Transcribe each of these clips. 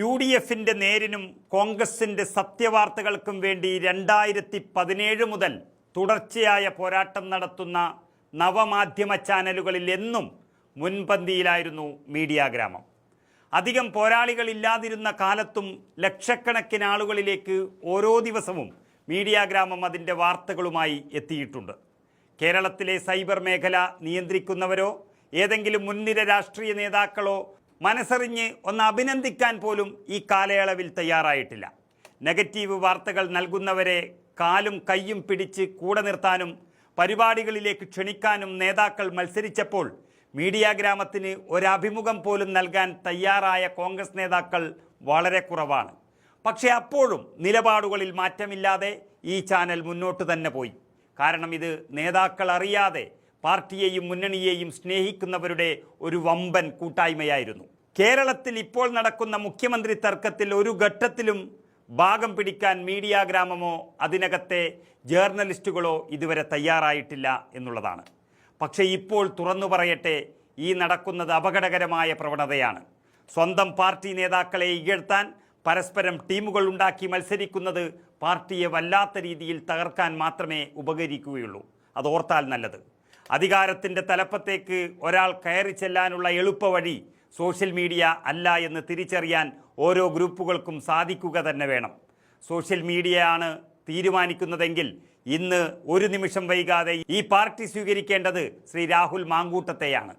UDFിൻ്റെ നേരിനും കോൺഗ്രസിൻ്റെ സത്യവാർത്തകൾക്കും വേണ്ടി 2017 മുതൽ തുടർച്ചയായ പോരാട്ടം നടത്തുന്ന നവമാധ്യമ ചാനലുകളിൽ എന്നും മുൻപന്തിയിലായിരുന്നു മീഡിയ ഗ്രാമം. അധികം പോരാളികളില്ലാതിരുന്ന കാലത്തും ലക്ഷക്കണക്കിന് ആളുകളിലേക്ക് ഓരോ ദിവസവും മീഡിയ ഗ്രാമം അതിൻ്റെ വാർത്തകളുമായി എത്തിയിട്ടുണ്ട്. കേരളത്തിലെ സൈബർ മേഖല നിയന്ത്രിക്കുന്നവരോ ഏതെങ്കിലും മുൻനിര രാഷ്ട്രീയ നേതാക്കളോ മനസ്സറിഞ്ഞ് ഒന്ന് അഭിനന്ദിക്കാൻ പോലും ഈ കാലയളവിൽ തയ്യാറായിട്ടില്ല. നെഗറ്റീവ് വാർത്തകൾ നൽകുന്നവരെ കാലും കയ്യും പിടിച്ച് കൂടെ നിർത്താനും പരിപാടികളിലേക്ക് ക്ഷണിക്കാനും നേതാക്കൾ മത്സരിച്ചപ്പോൾ മീഡിയ ഗ്രാമത്തിന് ഒരഭിമുഖം പോലും നൽകാൻ തയ്യാറായ കോൺഗ്രസ് നേതാക്കൾ വളരെ കുറവാണ്. പക്ഷേ അപ്പോഴും നിലപാടുകളിൽ മാറ്റമില്ലാതെ ഈ ചാനൽ മുന്നോട്ട് തന്നെ പോയി. കാരണം ഇത് നേതാക്കൾ അറിയാതെ പാർട്ടിയെയും മുന്നണിയെയും സ്നേഹിക്കുന്നവരുടെ ഒരു വമ്പൻ കൂട്ടായ്മയായിരുന്നു. കേരളത്തിൽ ഇപ്പോൾ നടക്കുന്ന മുഖ്യമന്ത്രി തർക്കത്തിൽ ഒരു ഘട്ടത്തിലും ഭാഗം പിടിക്കാൻ മീഡിയ ഗ്രാമമോ അതിനകത്തെ ജേർണലിസ്റ്റുകളോ ഇതുവരെ തയ്യാറായിട്ടില്ല എന്നുള്ളതാണ്. പക്ഷേ ഇപ്പോൾ തുറന്നു പറയട്ടെ, ഈ നടക്കുന്നത് അപകടകരമായ പ്രവണതയാണ്. സ്വന്തം പാർട്ടി നേതാക്കളെ ഇകഴ്ത്താൻ പരസ്പരം ടീമുകൾ ഉണ്ടാക്കി മത്സരിക്കുന്നത് പാർട്ടിയെ വല്ലാത്ത രീതിയിൽ തകർക്കാൻ മാത്രമേ ഉപകരിക്കുകയുള്ളൂ. അതോർത്താൽ നല്ലത്. അധികാരത്തിൻ്റെ തലപ്പത്തേക്ക് ഒരാൾ കയറി ചെല്ലാനുള്ള എളുപ്പവഴി സോഷ്യൽ മീഡിയ അല്ല എന്ന് തിരിച്ചറിയാൻ ഓരോ ഗ്രൂപ്പുകൾക്കും സാധിക്കുക തന്നെ വേണം. സോഷ്യൽ മീഡിയയാണ് തീരുമാനിക്കുന്നതെങ്കിൽ ഇന്ന് ഒരു നിമിഷം വൈകാതെ ഈ പാർട്ടി സ്വീകരിക്കേണ്ടത് ശ്രീ രാഹുൽ മാങ്കൂട്ടത്തെയാണ്.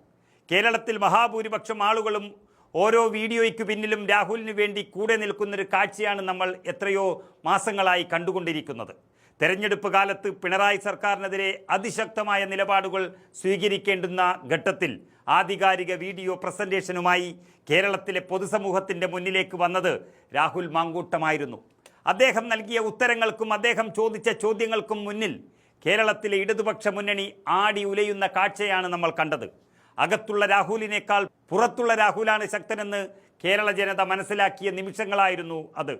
കേരളത്തിൽ മഹാഭൂരിപക്ഷം ആളുകളും ഓരോ വീഡിയോയ്ക്ക് പിന്നിലും രാഹുലിന് വേണ്ടി കൂടെ നിൽക്കുന്നൊരു കാഴ്ചയാണ് നമ്മൾ എത്രയോ മാസങ്ങളായി കണ്ടുകൊണ്ടിരിക്കുന്നത്. തെരഞ്ഞെടുപ്പ് കാലത്ത് പിണറായി സർക്കാരിനെതിരെ അതിശക്തമായ നിലപാടുകൾ സ്വീകരിക്കേണ്ടുന്ന ഘട്ടത്തിൽ ആധികാരിക വീഡിയോ പ്രസൻറ്റേഷനുമായി കേരളത്തിലെ പൊതുസമൂഹത്തിൻ്റെ മുന്നിലേക്ക് വന്നത് രാഹുൽ മാങ്കൂട്ടമായിരുന്നു. അദ്ദേഹം നൽകിയ ഉത്തരങ്ങൾക്കും അദ്ദേഹം ചോദിച്ച ചോദ്യങ്ങൾക്കും മുന്നിൽ കേരളത്തിലെ ഇടതുപക്ഷ മുന്നണി ആടി ഉലയുന്ന കാഴ്ചയാണ് നമ്മൾ കണ്ടത്. അകത്തുള്ള രാഹുലിനേക്കാൾ പുറത്തുള്ള രാഹുലാണ് ശക്തനെന്ന് കേരള ജനത മനസ്സിലാക്കിയ നിമിഷങ്ങളായിരുന്നു അത്.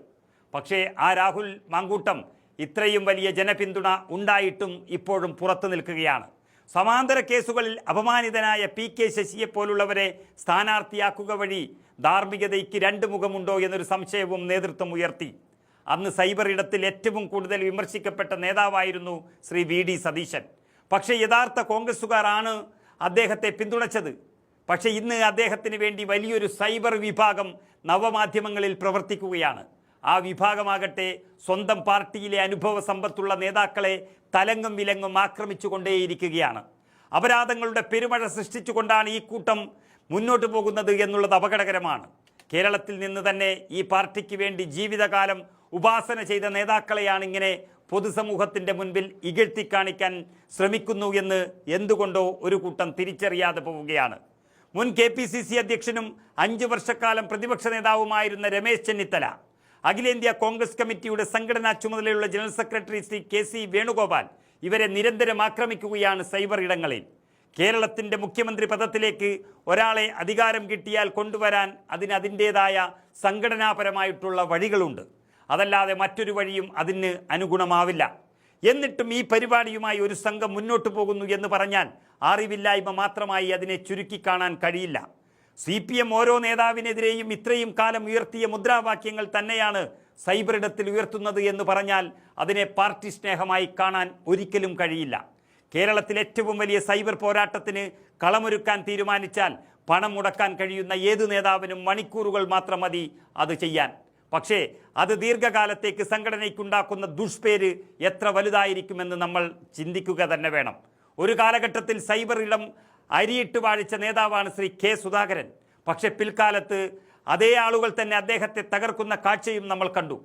പക്ഷേ ആ രാഹുൽ മാങ്കൂട്ടം ഇത്രയും വലിയ ജനപിന്തുണ ഉണ്ടായിട്ടും ഇപ്പോഴും പുറത്തു നിൽക്കുകയാണ്. സമാന്തര കേസുകളിൽ അപമാനിതനായ PK ശശിയെപ്പോലുള്ളവരെ സ്ഥാനാർത്ഥിയാക്കുക വഴി ധാർമ്മികതയ്ക്ക് രണ്ട് മുഖമുണ്ടോ എന്നൊരു സംശയവും നേതൃത്വം ഉയർത്തി. അന്ന് സൈബർ ഇടത്തിൽ ഏറ്റവും കൂടുതൽ വിമർശിക്കപ്പെട്ട നേതാവായിരുന്നു ശ്രീ VD സതീശൻ. പക്ഷേ യഥാർത്ഥ കോൺഗ്രസ്സുകാരാണ് അദ്ദേഹത്തെ പിന്തുണച്ചത്. പക്ഷേ ഇന്ന് അദ്ദേഹത്തിന് വേണ്ടി വലിയൊരു സൈബർ വിഭാഗം നവമാധ്യമങ്ങളിൽ പ്രവർത്തിക്കുകയാണ്. ആ വിഭാഗമാകട്ടെ സ്വന്തം പാർട്ടിയിലെ അനുഭവ സമ്പത്തുള്ള നേതാക്കളെ തലങ്ങും വിലങ്ങും ആക്രമിച്ചുകൊണ്ടേയിരിക്കുകയാണ്. അപരാധങ്ങളുടെ പെരുമഴ സൃഷ്ടിച്ചുകൊണ്ടാണ് ഈ കൂട്ടം മുന്നോട്ട് പോകുന്നത് എന്നുള്ളത് അപകടകരമാണ്. കേരളത്തിൽ നിന്ന് തന്നെ ഈ പാർട്ടിക്ക് വേണ്ടി ജീവിതകാലം ഉപാസന ചെയ്ത നേതാക്കളെയാണ് ഇങ്ങനെ പൊതുസമൂഹത്തിൻ്റെ മുൻപിൽ ഇകഴ്ത്തിക്കാണിക്കാൻ ശ്രമിക്കുന്നു എന്ന് എന്തുകൊണ്ടോ ഒരു കൂട്ടം തിരിച്ചറിയാതെ പോവുകയാണ്. മുൻ KPCC അധ്യക്ഷനും 5 വർഷക്കാലം പ്രതിപക്ഷ നേതാവുമായിരുന്ന രമേശ് ചെന്നിത്തല, അഖിലേന്ത്യാ കോൺഗ്രസ് കമ്മിറ്റിയുടെ സംഘടനാ ചുമതലയുള്ള general secretary Shri KC Venugopal ഇവരെ നിരന്തരം ആക്രമിക്കുകയാണ് സൈബർ ഇടങ്ങളിൽ. കേരളത്തിൻ്റെ മുഖ്യമന്ത്രി പദത്തിലേക്ക് ഒരാളെ അധികാരം കിട്ടിയാൽ കൊണ്ടുവരാൻ അതിൻ്റേതായ സംഘടനാപരമായിട്ടുള്ള വഴികളുണ്ട്. അതല്ലാതെ മറ്റൊരു വഴിയും അതിന് അനുഗുണമാവില്ല. എന്നിട്ടും ഈ പരിപാടിയുമായി ഒരു സംഘം മുന്നോട്ട് പോകുന്നു എന്ന് പറഞ്ഞാൽ അറിവില്ലായ്മ മാത്രമായി അതിനെ ചുരുക്കിക്കാണാൻ കഴിയില്ല. CPM ഓരോ നേതാവിനെതിരെയും ഇത്രയും കാലം ഉയർത്തിയ മുദ്രാവാക്യങ്ങൾ തന്നെയാണ് സൈബർ ഇടത്തിൽ ഉയർത്തുന്നത് എന്ന് പറഞ്ഞാൽ അതിനെ പാർട്ടി സ്നേഹമായി കാണാൻ ഒരിക്കലും കഴിയില്ല. കേരളത്തിൽ ഏറ്റവും വലിയ സൈബർ പോരാട്ടത്തിന് കളമൊരുക്കാൻ തീരുമാനിച്ചാൽ പണം മുടക്കാൻ കഴിയുന്ന ഏതു നേതാവിനും മണിക്കൂറുകൾ മാത്രം മതി അത് ചെയ്യാൻ. പക്ഷേ അത് ദീർഘകാലത്തേക്ക് സംഘടനയ്ക്കുണ്ടാക്കുന്ന ദുഷ്പേര് എത്ര വലുതായിരിക്കുമെന്ന് നമ്മൾ ചിന്തിക്കുക തന്നെ വേണം. ഒരു കാലഘട്ടത്തിൽ സൈബർ ഇടം അരിയിട്ട് വാഴിച്ച നേതാവാണ് ശ്രീ K സുധാകരൻ. പക്ഷേ പിൽക്കാലത്ത് അതേ ആളുകൾ തന്നെ അദ്ദേഹത്തെ തകർക്കുന്ന കാഴ്ചയും നമ്മൾ കണ്ടു.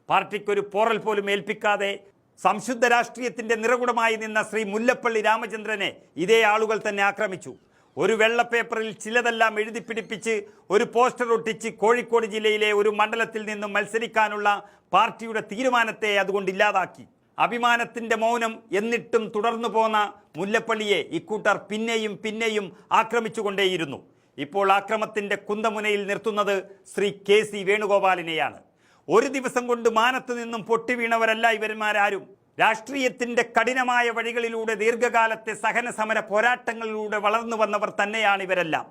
പാർട്ടിക്കൊരു പോറൽ പോലും ഏൽപ്പിക്കാതെ സംശുദ്ധ രാഷ്ട്രീയത്തിൻ്റെ നിറകുടമായി നിന്ന ശ്രീ മുല്ലപ്പള്ളി രാമചന്ദ്രനെ ഇതേ ആളുകൾ തന്നെ ആക്രമിച്ചു. ഒരു വെള്ള പേപ്പറിൽ ചിലതെല്ലാം എഴുതി പിടിപ്പിച്ച് ഒരു പോസ്റ്റർ ഒട്ടിച്ച് കോഴിക്കോട് ജില്ലയിലെ ഒരു മണ്ഡലത്തിൽ നിന്നും മത്സരിക്കാനുള്ള പാർട്ടിയുടെ തീരുമാനത്തെ അതുകൊണ്ട് ഇല്ലാതാക്കി. അഭിമാനത്തിൻ്റെ മൗനം എന്നിട്ടും തുടർന്നു പോന്ന മുല്ലപ്പള്ളിയെ ഇക്കൂട്ടർ പിന്നെയും പിന്നെയും ആക്രമിച്ചുകൊണ്ടേയിരുന്നു. ഇപ്പോൾ ആക്രമത്തിൻ്റെ കുന്തമുനയിൽ നിർത്തുന്നത് ശ്രീ KC വേണുഗോപാലിനെയാണ്. ഒരു ദിവസം കൊണ്ട് മാനത്ത് നിന്നും പൊട്ടി വീണവരല്ല ഇവന്മാരാരും. രാഷ്ട്രീയത്തിൻ്റെ കഠിനമായ വഴികളിലൂടെ ദീർഘകാലത്തെ സഹന സമര പോരാട്ടങ്ങളിലൂടെ വളർന്നു വന്നവർ തന്നെയാണ് ഇവരെല്ലാം.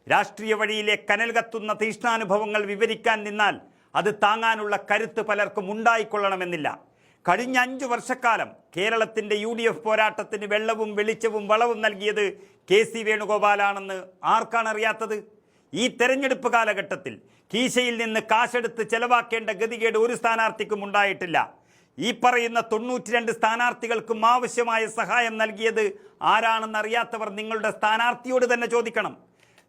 രാഷ്ട്രീയ വഴിയിലെ കനൽ കത്തുന്ന തീഷ്ണാനുഭവങ്ങൾ വിവരിക്കാൻ നിന്നാൽ അത് താങ്ങാനുള്ള കരുത്ത് പലർക്കും ഉണ്ടായിക്കൊള്ളണമെന്നില്ല. കഴിഞ്ഞ 5 വർഷക്കാലം കേരളത്തിൻ്റെ UDF പോരാട്ടത്തിന് വെള്ളവും വെളിച്ചവും വളവും നൽകിയത് KC വേണുഗോപാലാണെന്ന് ആർക്കാണ് അറിയാത്തത്? ഈ തെരഞ്ഞെടുപ്പ് കാലഘട്ടത്തിൽ കീശയിൽ നിന്ന് കാശെടുത്ത് ചെലവാക്കേണ്ട ഗതികേട് ഒരു സ്ഥാനാർത്ഥിക്കും ഉണ്ടായിട്ടില്ല. ഈ പറയുന്ന 92 സ്ഥാനാർത്ഥികൾക്കും ആവശ്യമായ സഹായം നൽകിയത് ആരാണെന്നറിയാത്തവർ നിങ്ങളുടെ സ്ഥാനാർത്ഥിയോട് തന്നെ ചോദിക്കണം.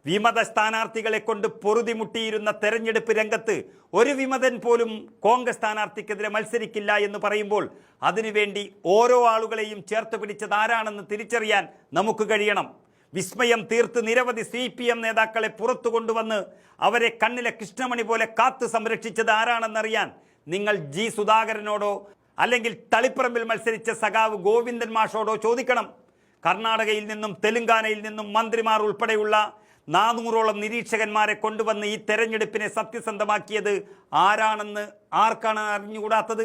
വിമത സ്ഥാനാർത്ഥികളെ കൊണ്ട് പൊറുതിമുട്ടിയിരുന്ന തെരഞ്ഞെടുപ്പ് രംഗത്ത് ഒരു വിമതൻ പോലും കോൺഗ്രസ് സ്ഥാനാർത്ഥിക്കെതിരെ മത്സരിക്കില്ല എന്ന് പറയുമ്പോൾ അതിനുവേണ്ടി ഓരോ ആളുകളെയും ചേർത്ത് പിടിച്ചത് ആരാണെന്ന് തിരിച്ചറിയാൻ നമുക്ക് കഴിയണം. വിസ്മയം തീർത്ത് നിരവധി CPM നേതാക്കളെ പുറത്തു കൊണ്ടുവന്ന് അവരെ കണ്ണിലെ കൃഷ്ണമണി പോലെ കാത്തു സംരക്ഷിച്ചത് ആരാണെന്നറിയാൻ നിങ്ങൾ G സുധാകരനോടോ അല്ലെങ്കിൽ തളിപ്പറമ്പിൽ മത്സരിച്ച സഖാവ് ഗോവിന്ദൻ മാഷോടോ ചോദിക്കണം. കർണാടകയിൽ നിന്നും തെലുങ്കാനയിൽ നിന്നും മന്ത്രിമാർ ഉൾപ്പെടെയുള്ള 400ഓളം നിരീക്ഷകന്മാരെ കൊണ്ടുവന്ന് ഈ തെരഞ്ഞെടുപ്പിനെ സത്യസന്ധമാക്കിയത് ആരാണെന്ന് ആർക്കാണ് അറിഞ്ഞുകൂടാത്തത്?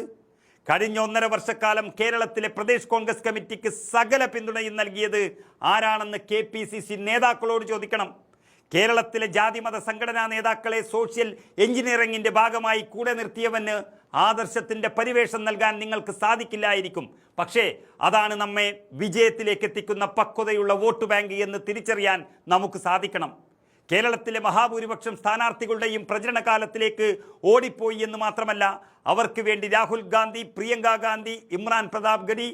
കഴിഞ്ഞ 1.5 വർഷക്കാലം കേരളത്തിലെ പ്രദേശ് കോൺഗ്രസ് കമ്മിറ്റിക്ക് സകല പിന്തുണയും നൽകിയത് ആരാണെന്ന് KPCC നേതാക്കളോട് ചോദിക്കണം. കേരളത്തിലെ ജാതിമത സംഘടനാ നേതാക്കളെ സോഷ്യൽ എഞ്ചിനീയറിംഗിൻ്റെ ഭാഗമായി കൂടെ നിർത്തിയവന് ആദർശത്തിൻ്റെ പരിവേഷം നൽകാൻ നിങ്ങൾക്ക് സാധിക്കില്ലായിരിക്കും. പക്ഷേ അതാണ് നമ്മെ വിജയത്തിലേക്ക് എത്തിക്കുന്ന പക്വതയുള്ള വോട്ട് ബാങ്ക് എന്ന് തിരിച്ചറിയാൻ നമുക്ക് സാധിക്കണം. കേരളത്തിലെ മഹാഭൂരിപക്ഷം സ്ഥാനാർത്ഥികളുടെയും പ്രചരണ കാലത്തിലേക്ക് ഓടിപ്പോയി എന്ന് മാത്രമല്ല, അവർക്ക് വേണ്ടി രാഹുൽ ഗാന്ധി, പ്രിയങ്ക ഗാന്ധി, ഇമ്രാൻ പ്രതാപ് ഗഡി,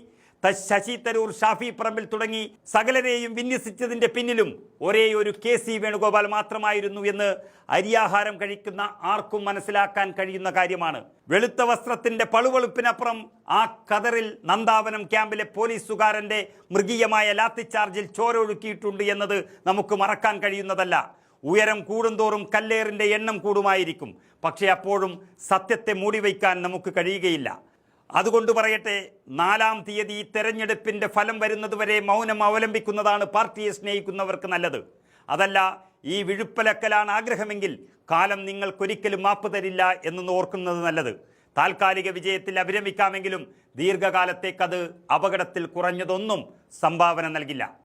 ശശി തരൂർ, ഷാഫി പറമ്പിൽ തുടങ്ങി സകലരെയും വിന്യസിച്ചതിൻ്റെ പിന്നിലും ഒരേ ഒരു KC വേണുഗോപാൽ മാത്രമായിരുന്നു എന്ന് അരിയാഹാരം കഴിക്കുന്ന ആർക്കും മനസ്സിലാക്കാൻ കഴിയുന്ന കാര്യമാണ്. വെളുത്ത വസ്ത്രത്തിൻ്റെ പളുവളുപ്പിനപ്പുറം ആ ഖദറിൽ നന്ദാവനം ക്യാമ്പിലെ പോലീസുകാരൻ്റെ മൃഗീയമായ ലാത്തിച്ചാർജിൽ ചോരൊഴുക്കിയിട്ടുണ്ട് എന്നത് നമുക്ക് മറക്കാൻ കഴിയുന്നതല്ല. ഉയരം കൂടുന്തോറും കല്ലേറിൻ്റെ എണ്ണം കൂടുമായിരിക്കും. പക്ഷേ അപ്പോഴും സത്യത്തെ മൂടിവയ്ക്കാൻ നമുക്ക് കഴിയുകയില്ല. അതുകൊണ്ട് പറയട്ടെ, 4-ാം തീയതി തെരഞ്ഞെടുപ്പിൻ്റെ ഫലം വരുന്നതുവരെ മൗനം അവലംബിക്കുന്നതാണ് പാർട്ടിയെ സ്നേഹിക്കുന്നവർക്ക് നല്ലത്. അതല്ല, ഈ വിഴുപ്പലക്കലാണ് ആഗ്രഹമെങ്കിൽ കാലം നിങ്ങൾക്കൊരിക്കലും മാപ്പ് തരില്ല എന്ന് ഓർക്കുന്നത് നല്ലത്. താൽക്കാലിക വിജയത്തിൽ അഭിരമിക്കാമെങ്കിലും ദീർഘകാലത്തേക്കത് അപകടത്തിൽ കുറഞ്ഞതൊന്നും സംഭാവന നൽകില്ല.